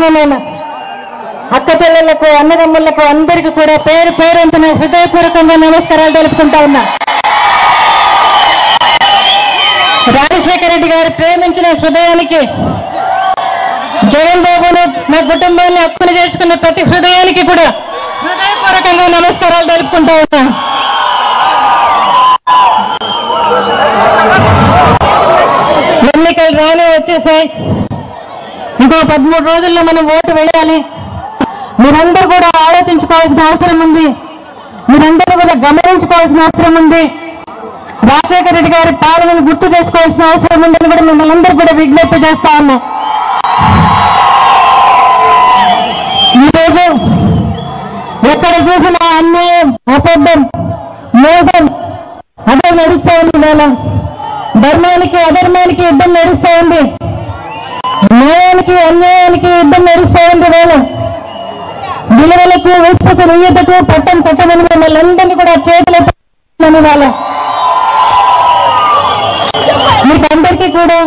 అభిమానమైన అక్క చెల్లెళ్లకు అన్నదమ్ములకు అందరికీ కూడా పేరు పేరంతన హృదయపూర్వకంగా నమస్కారాలు తెలుపుకుంటా ఉన్నా. రాజశేఖర రెడ్డి గారు ప్రేమించిన హృదయానికి, జగన్ బాబును మా కుటుంబాన్ని హక్కులు చేర్చుకున్న ప్రతి హృదయానికి కూడా హృదయపూర్వకంగా నమస్కారాలు తెలుపుకుంటా ఉన్నా. ఎన్నికలు రానే వచ్చేసాయి. ఇంకో 13 రోజుల్లో మనం ఓటు వేయాలి. మీరందరూ కూడా ఆలోచించుకోవాల్సిన అవసరం ఉంది. మీరందరూ కూడా గమనించుకోవాల్సిన అవసరం ఉంది. రాజశేఖర రెడ్డి గారి పాలనను గుర్తు చేసుకోవాల్సిన అవసరం ఉందని కూడా మిమ్మల్ని అందరూ కూడా విజ్ఞప్తి చేస్తా ఉన్నాం. ఈరోజు ఎక్కడ చూసినా అన్యాయం, అబద్ధం, మోసం అదే నడుస్తూ ఉంది. వేళ ధర్మానికి అధర్మానికి యుద్ధం నడుస్తూ ఉంది. న్యాయానికి అన్యాయానికి యుద్ధం నడుస్తూ ఉంది. వేళ విలువలకు విశ్వసనీయతకు పట్టం కట్టమని మిమ్మల్ని అందరినీ కూడా చేతులెత్తాలని వాళ్ళ మీకు అందరికీ కూడా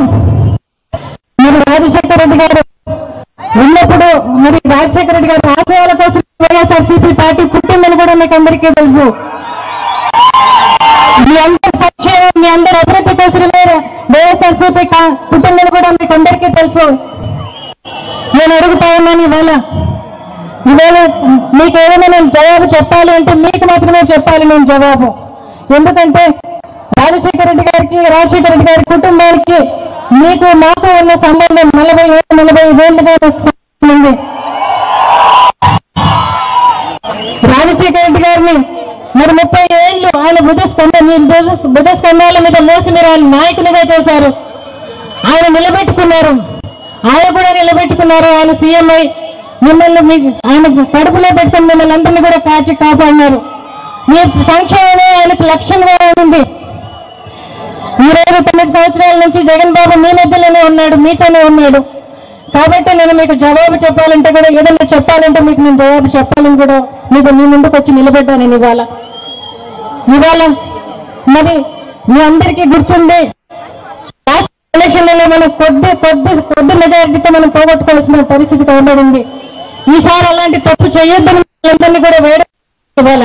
మరి రాజశేఖర రెడ్డి గారు ఉన్నప్పుడు మరి రాజశేఖర రెడ్డి గారి ఆశయాల కోసం వైఎస్ఆర్సీపీ పార్టీ పుట్టిందని కూడా మీకు అందరికీ తెలుసు. మీ అందరి సంక్షేమం, మీ అందరి అభివృద్ధి కోసమే వైఎస్ఆర్సీపీ పుట్టిందని కూడా మీకు అందరికీ తెలుసు. నేను అడుగుతా ఉన్నాను ఇవాళ మీకు ఏదైనా నేను జవాబు చెప్పాలి అంటే మీకు మాత్రమే చెప్పాలి నేను జవాబు. ఎందుకంటే రాజశేఖర రెడ్డి గారి కుటుంబానికి మీకు మాకు ఉన్న సంబంధం 40-45 ఏళ్ళుగా ఉంది. రాజశేఖర రెడ్డి గారిని మరి 30 ఏళ్ళు ఆయన బుధ స్కంధాల మీద మోసి మీరు ఆయన నాయకునిగా చేశారు. ఆయన నిలబెట్టుకున్నారు. ఆయన కూడా నిలబెట్టుకున్నారు. ఆయన సీఎం అయి మిమ్మల్ని ఆయన కడుపులో పెట్టుకుని మిమ్మల్ని అందరినీ కూడా కాపాడినారు. మీ సంక్షేమమే ఆయనకు లక్ష్యంగా ఉంది. ఈరోజు 9 సంవత్సరాల నుంచి జగన్ బాబు మీ మధ్యలోనే ఉన్నాడు, మీతోనే ఉన్నాడు. కాబట్టి నేను మీకు జవాబు చెప్పాలంటే కూడా, ఏదైనా చెప్పాలంటే మీకు నేను జవాబు చెప్పాలని కూడా మీకు మీ ముందుకు వచ్చి నిలబెట్టాను. నేను ఇవాళ మరి మీ అందరికీ గుర్తుంది, లాస్ట్ ఎలక్షన్లలో మనం కొద్ది మెజారిటీతో మనం పోగొట్టుకోవాల్సిన పరిస్థితి కనబడింది. ఈసారి అలాంటి తప్పు చేయొద్దని అందరినీ కూడా వేయడం. ఇవాళ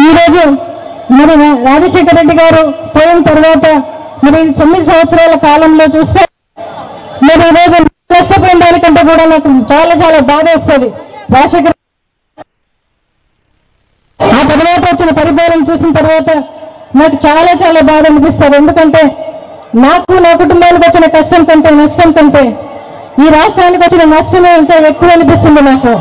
ఈరోజు మరి రాజశేఖర రెడ్డి గారు పోయిన తర్వాత మరి 9 సంవత్సరాల కాలంలో చూస్తే మరి ఈరోజు నష్టపోయిన దానికంటే కూడా నాకు చాలా చాలా బాధ వస్తుంది. రాజశేఖర ఆ తర్వాత వచ్చిన పరిపాలన చూసిన తర్వాత నాకు చాలా చాలా బాధ అనిపిస్తుంది. ఎందుకంటే నాకు నా కుటుంబానికి వచ్చిన కష్టం కంటే, నష్టం కంటే ఈ రాష్ట్రానికి వచ్చిన నష్టమే ఇంకా ఎక్కువ అనిపిస్తుంది నాకు.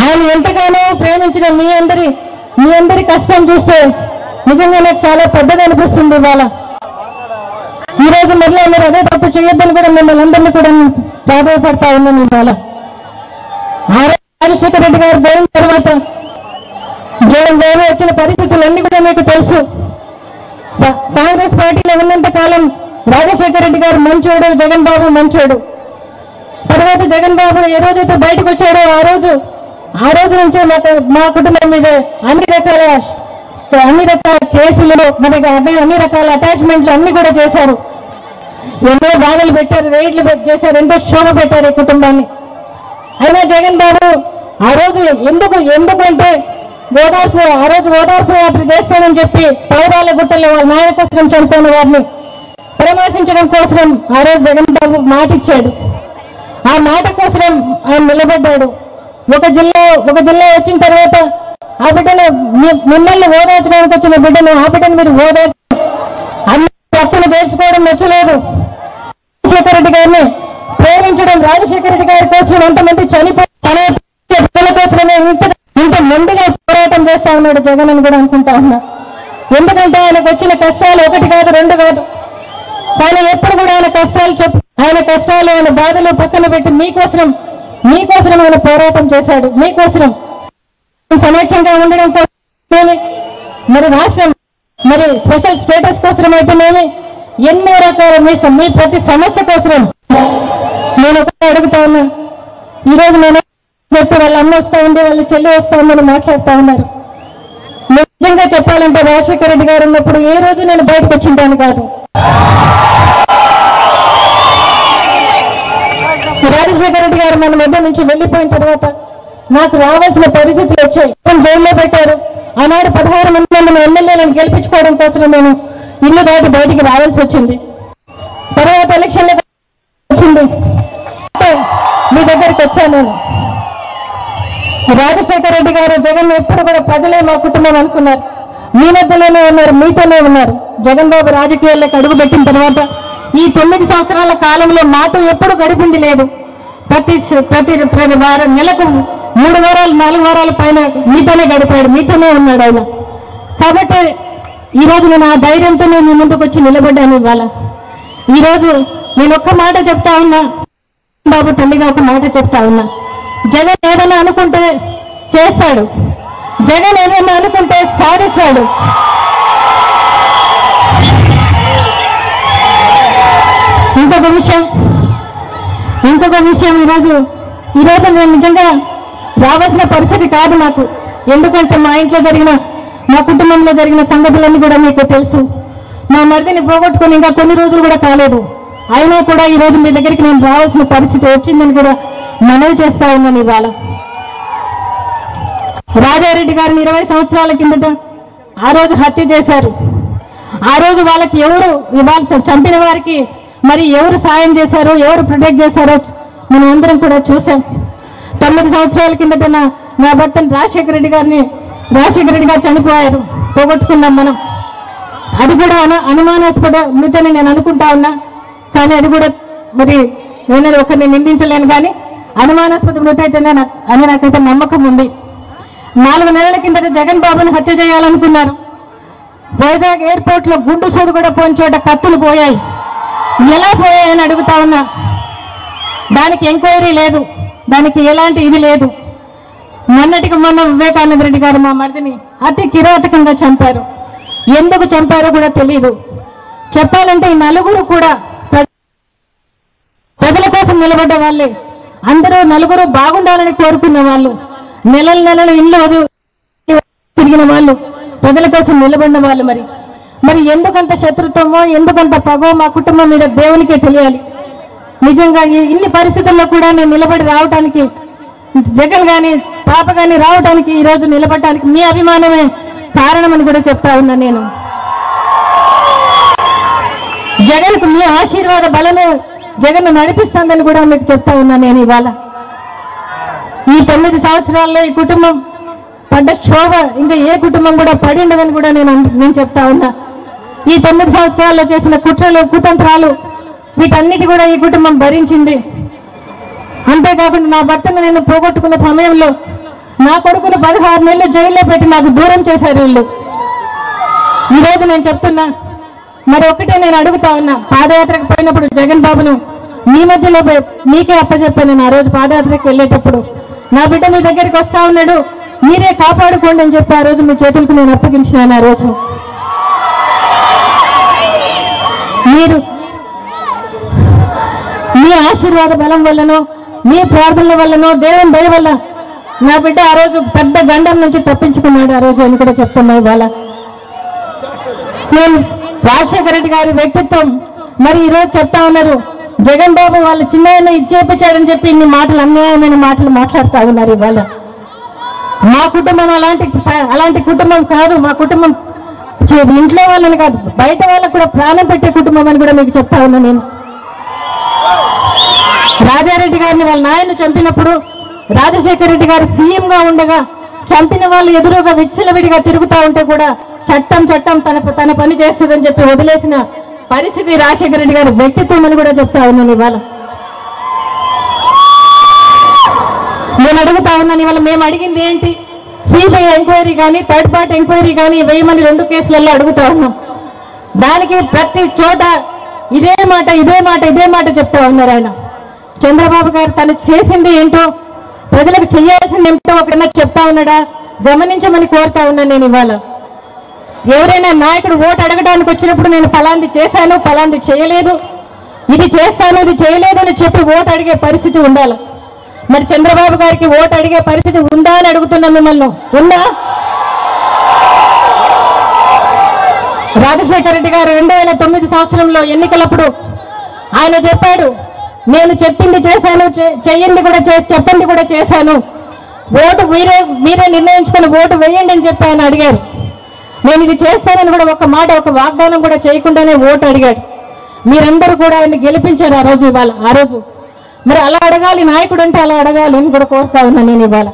ఆయన ఎంతగానో ప్రేమించిన మీ అందరి కష్టం చూస్తే నిజంగా నాకు చాలా పెద్దగా అనిపిస్తుంది. ఇవాళ ఈరోజు మళ్ళీ మీరు అదే తప్పు చేయొద్దని కూడా మిమ్మల్ని అందరినీ కూడా ప్రాధాయపడతా ఉన్నాను. ఇవాళ రాజశేఖర రెడ్డి గారు పోయిన తర్వాత జగన్ గారు వచ్చిన పరిస్థితులన్నీ కూడా మీకు తెలుసు. కాంగ్రెస్ పార్టీలో ఉన్నంత కాలం రాజశేఖర రెడ్డి గారు మంచోడు, జగన్ బాబు మంచోడు. తర్వాత జగన్ బాబు ఏ రోజైతే బయటకు వచ్చాడో ఆ రోజు నుంచే మా కుటుంబం మీద అన్ని రకాల కేసులు, మనకి అన్ని రకాల అటాచ్మెంట్లు అన్ని కూడా చేశారు. ఎన్నో బాధలు పెట్టారు, రైడ్లు చేశారు, ఎంతో శోభ పెట్టారు ఈ కుటుంబాన్ని. అయినా జగన్ బాబు ఆ రోజు ఎందుకంటే ఆ రోజు ఓదార్పు యాత్ర చేస్తానని చెప్పి పౌరాల గుట్టల్లో వాళ్ళ నాయన కోసం చనిపోయిన వారిని పరామర్శించడం కోసం ఆ రోజు జగన్ బాబు మాట ఇచ్చాడు. ఆ మాట కోసం ఆయన నిలబడ్డాడు. ఒక జిల్లా వచ్చిన తర్వాత ఆ బిడ్డను మిమ్మల్ని ఓదార్చడానికి వచ్చిన బిడ్డను ఆ బిడ్డను మీరు ఓదార్చి అన్ని తప్పులు చేర్చుకోవడం నచ్చలేదు. రాజశేఖర రెడ్డి గారిని ప్రేమించడం, రాజశేఖర రెడ్డి గారి కోసం ఎంతమంది చనిపోయిన పిల్లల కోసమే ఇంత మందిగా పోరాటం చేస్తా ఉన్నాడు జగన్ అని కూడా అనుకుంటా ఉన్నా. ఎందుకంటే ఆయనకు వచ్చిన కష్టాలు 1 కాదు 2 కాదు. కానీ ఎప్పుడు కూడా ఆయన కష్టాలు ఆయన బాధలు పక్కన పెట్టి మీకోసం ఆయన పోరాటం చేశాడు. మీకోసం సమైక్యంగా ఉండడం కోసం, మరి రాష్ట్రం మరి స్పెషల్ స్టేటస్ కోసం అయితేనేమి ఎన్నో రకాల మీ ప్రతి సమస్య కోసం నేను ఒకటే అడుగుతా ఉన్నా. ఈరోజు నేను చెప్పి వాళ్ళ అమ్మ వస్తా ఉంది, వాళ్ళ చెల్లి వస్తా ఉందని మాట్లాడుతా ఉన్నారు. నిజంగా చెప్పాలంటే రాజశేఖర రెడ్డి గారు ఉన్నప్పుడు ఏ రోజు నేను బయటకు వచ్చిందాను కాదు. రాజశేఖర రెడ్డి గారు మన మధ్య నుంచి వెళ్లిపోయిన తర్వాత నాకు రావాల్సిన పరిస్థితులు వచ్చాయి. జైల్లో పెట్టారు. ఆనాడు 16 మంది ఎమ్మెల్యేలను గెలిపించుకోవడం కోసం నేను ఇల్లు దాటి బయటికి రావాల్సి వచ్చింది. తర్వాత ఎలక్షన్ వచ్చింది, మీ దగ్గరికి వచ్చాను. రాజశేఖర రెడ్డి గారు జగన్ ఎప్పుడు కూడా ప్రజలే మా కుటుంబం అనుకున్నారు. మీ మధ్యలోనే ఉన్నారు, మీతోనే ఉన్నారు. జగన్ బాబు రాజకీయాల్లోకి అడుగు పెట్టిన తర్వాత ఈ 9 సంవత్సరాల కాలంలో మాతో ఎప్పుడు గడిపింది లేదు. ప్రతి వారం నెలకు 3 వారాలు 4 వారాల పైన మీతోనే గడిపాడు, మీతోనే ఉన్నాడు ఆయన. కాబట్టి ఈరోజు నేను ఆ ధైర్యంతోనే మీ ముందుకు వచ్చి నిలబడ్డాను. ఇవాళ ఈరోజు నేను ఒక్క మాట చెప్తా ఉన్నా, బాబు తల్లిగా ఒక మాట చెప్తా ఉన్నా. జగన్ ఏదైనా అనుకుంటే చేస్తాడు, జగన్ ఏదైనా అనుకుంటే సాధిస్తాడు. ఇంకొక విషయం ఈరోజు నేను నిజంగా రావాల్సిన పరిస్థితి కాదు నాకు. ఎందుకంటే మా ఇంట్లో మా కుటుంబంలో జరిగిన సంగతులన్నీ కూడా మీకు తెలుసు. మా మరిదిని పోగొట్టుకుని ఇంకా కొన్ని రోజులు కూడా కాలేదు. అయినా కూడా ఈ రోజు మీ దగ్గరికి నేను రావాల్సిన పరిస్థితి వచ్చిందని కూడా మనవి చేస్తా ఉన్నాను. ఇవాళ రాజారెడ్డి గారిని 20 సంవత్సరాల కిందట ఆ రోజు హత్య చేశారు. ఆ రోజు వాళ్ళకి ఎవరు ఇవాళ చంపిన వారికి మరి ఎవరు సాయం చేశారో, ఎవరు ప్రొటెక్ట్ చేశారో మనం అందరం కూడా చూసాం. 9 సంవత్సరాల కిందట నా భర్తను రాజశేఖర రెడ్డి గారు చనిపోయారు, పోగొట్టుకున్నాం మనం. అది కూడా అనుమానాస్పద మృతని నేను అనుకుంటా ఉన్నా. కానీ అది కూడా మరి నేను ఒకరిని నిందించలేను. కానీ అనుమానాస్పద మృత అయితేనే అని నాకైతే నమ్మకం ఉంది. 4 నెలల కిందట జగన్ బాబుని హత్య చేయాలనుకున్నారు. వైజాగ్ ఎయిర్పోర్ట్ లో గుండు సూడు కూడా పోయిన చోట కత్తులు పోయాయి. ఎలా పోయాయని అడుగుతా ఉన్నా. దానికి ఎంక్వైరీ లేదు, దానికి ఎలాంటి ఇది లేదు. మొన్నటికి మొన్న వివేకానంద రెడ్డి గారు మా మరిదిని అతి కిరాతకంగా చంపారు. ఎందుకు చంపారో కూడా తెలియదు. చెప్పాలంటే ఈ నలుగురు కూడా ప్రజల కోసం నిలబడ్డ వాళ్ళే. అందరూ నలుగురు బాగుండాలని కోరుకున్న వాళ్ళు, నెలలు ఇల్లు తిరిగిన వాళ్ళు, ప్రజల కోసం నిలబడిన వాళ్ళు. మరి ఎందుకంత శత్రుత్వమో, ఎందుకంత పగో మా కుటుంబం మీద దేవునికే తెలియాలి. నిజంగా ఇన్ని పరిస్థితుల్లో కూడా నేను నిలబడి రావడానికి, జగన్ గాని పాప గాని రావడానికి, ఈ రోజు నిలబడటానికి మీ అభిమానమే కారణమని కూడా చెప్తా ఉన్నా. నేను జగన్కు మీ ఆశీర్వాద బలమే జగన్ నడిపిస్తుందని కూడా మీకు చెప్తా ఉన్నా. నేను ఇవాళ ఈ 9 సంవత్సరాల్లో ఈ కుటుంబం పడ్డ శోభ ఇంకా ఏ కుటుంబం కూడా పడి ఉండదని కూడా నేను చెప్తా ఉన్నా. ఈ 9 సంవత్సరాల్లో చేసిన కుట్రలు, కుతంత్రాలు వీటన్నిటి కూడా ఈ కుటుంబం భరించింది. అంతేకాకుండా నా భర్తను నేను పోగొట్టుకున్న సమయంలో నా కొడుకును 16 నెలలు జైల్లో పెట్టి నాకు దూరం చేశారు వీళ్ళు. ఈరోజు నేను చెప్తున్నా, మరి ఒక్కటే నేను అడుగుతా ఉన్నా. పాదయాత్రకు పోయినప్పుడు జగన్ బాబును మీ మధ్యలో మీకే అప్పచెప్పాను. నేను ఆ రోజు పాదయాత్రకు వెళ్ళేటప్పుడు నా బిడ్డ మీ దగ్గరికి వస్తా ఉన్నాడు, మీరే కాపాడుకోండి అని చెప్పి ఆ రోజు మీ చేతులకు నేను అప్పగించినాను. ఆ రోజు మీరు మీ ఆశీర్వాద బలం వల్లనో, మీ ప్రార్థనల వల్లనో, దేవుని దయ వల్ల నా బిడ్డ ఆ రోజు పెద్ద గండం నుంచి తప్పించుకున్నాడు ఆ రోజు అని కూడా చెప్తున్నా. ఇవాళ నేను రాజశేఖర రెడ్డి గారి వ్యక్తిత్వం మరి ఈరోజు చెప్తా ఉన్నారు. జగన్ బాబు వాళ్ళు చిన్న ఇచ్చేపించాడని చెప్పి ఇన్ని మాటలు, అన్యాయమైన మాటలు మాట్లాడుతూ ఉన్నారు. ఇవాళ మా కుటుంబం అలాంటి కుటుంబం కాదు. మా కుటుంబం ఇంట్లో వాళ్ళని కాదు, బయట వాళ్ళకు కూడా ప్రాణం పెట్టే కుటుంబం అని కూడా మీకు చెప్తా ఉన్నా. నేను రాజారెడ్డి గారిని వాళ్ళ నాయన చంపినప్పుడు రాజశేఖర రెడ్డి గారు సీఎం గా ఉండగా చంపిన వాళ్ళు ఎదురుగా విచ్చలవిడిగా తిరుగుతూ ఉంటే కూడా చట్టం తన పని చేస్తుందని చెప్పి వదిలేసిన పరిస్థితి రాజశేఖర రెడ్డి గారి వ్యక్తిత్వం అని కూడా చెప్తా ఉన్నాను. ఇవాళ నేను అడుగుతా ఉన్నాను, ఇవాళ మేము అడిగింది ఏంటి? సిబిఐ ఎంక్వైరీ కానీ, థర్డ్ పార్టీ ఎంక్వైరీ కానీ వేయమని 2 కేసులలో అడుగుతా ఉన్నాం. దానికి ప్రతి చోట ఇదే మాట చెప్తా ఉన్నారు ఆయన. చంద్రబాబు గారు తను చేసింది ఏంటో, ప్రజలకు చేయాల్సింది ఏమిటో ఒకడన్నా చెప్తా ఉన్నాడా? గమనించమని కోరుతా ఉన్నాను. నేను ఇవాళ ఎవరైనా నాయకుడు ఓటు అడగడానికి వచ్చినప్పుడు నేను ఫలాంది చేశాను, ఫలాంది చేయలేదు, ఇది చేస్తాను, ఇది చేయలేదు అని చెప్పి ఓటు అడిగే పరిస్థితి ఉండాలి. మరి చంద్రబాబు గారికి ఓటు అడిగే పరిస్థితి ఉందా అని అడుగుతున్నా మిమ్మల్ని. ఉందా? రాజశేఖర రెడ్డి గారు 2009 సంవత్సరంలో ఎన్నికలప్పుడు ఆయన చెప్పాడు, నేను చెప్పింది చేశాను, చెయ్యండి కూడా చెప్పండి కూడా చేశాను, ఓటు మీరే నిర్ణయించుకొని ఓటు వేయండి అని చెప్పి ఆయన అడిగారు. నేను ఇది చేస్తానని కూడా ఒక మాట, ఒక వాగ్దానం కూడా చేయకుండానే ఓటు అడిగాడు. మీరందరూ కూడా ఆయన గెలిపించారు ఆ రోజు. మరి అలా అడగాలి, నాయకుడు అంటే అలా అడగాలి అని కూడా కోరుతా ఉన్నా నేను ఇవాళ.